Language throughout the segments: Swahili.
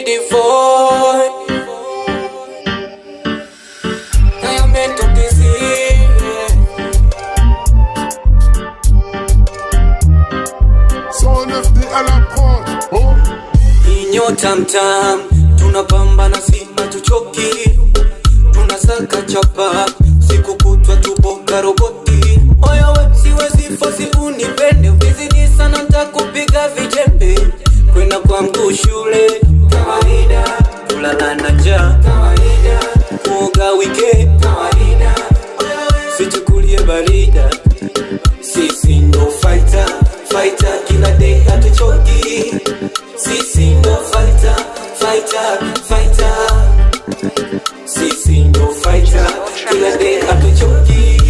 the void. I am meant to deceive. Son of the Alapod. Inyo tam tam, tunapambana si hatuchoki. Tunasaka chapa, siku kutwa tuboka roboti. Oya we siwezi fosi unipende, ukizidi sana nitakupiga vijembe. Kwenda kwa mguu shule kawaida, kulala na njaa kawaida, kuoga weekend kawaida, sichukulie barida. Sisi ndo fighter, fighter kila day hatuchoki. Sisi ndo fighter, fighter, fighter. Sisi ndo fighter, kila day hatuchoki.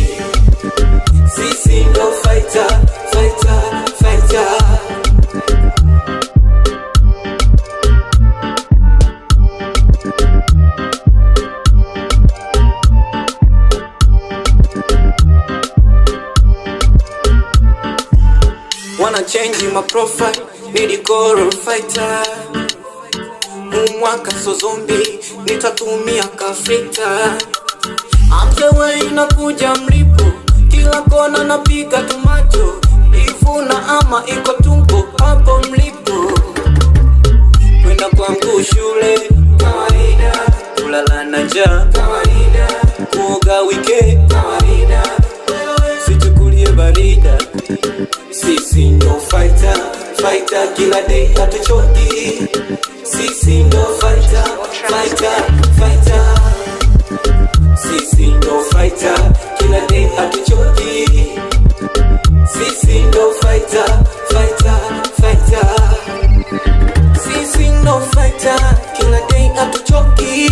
Sisi ndo fighter, fighter, fighter. Wanna change my profile, need a coral fighter. Mwaka so zombie, nitatumia kafita. Amtewe inakuja mlipo, kila kona napiga tumacho. Ifuna ama iko tumbo, hapo mlipo. Kwenda kwa mguu shule kawaida, kulala na njaa kawaida, kuoga weekend kawaida, sichukulie barida. Sisi ndo fighter, fighter kila day hatuchoki. Sisi ndo fighter, fighter, fighter. Sisi ndo fighter, kila day hatuchoki. Sisi ndo fighter, fighter, fighter. Sisi ndo fighter, kila day hatuchoki.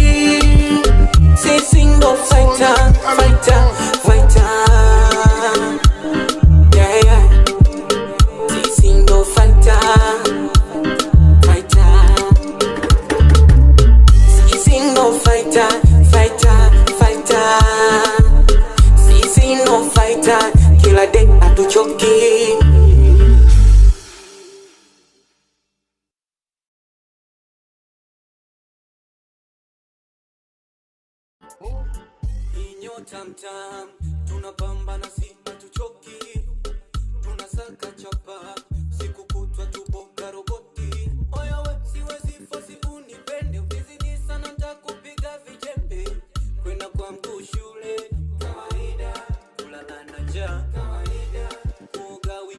Sisi ndo fighter, fighter, fighter. Yeah, yeah. Sisi ndo fighter, fighter. Sisi ndo fighter, fighter, fighter. Sisi ndo fighter, kila day hatuchoki. Inyo tam tam, tunapambana si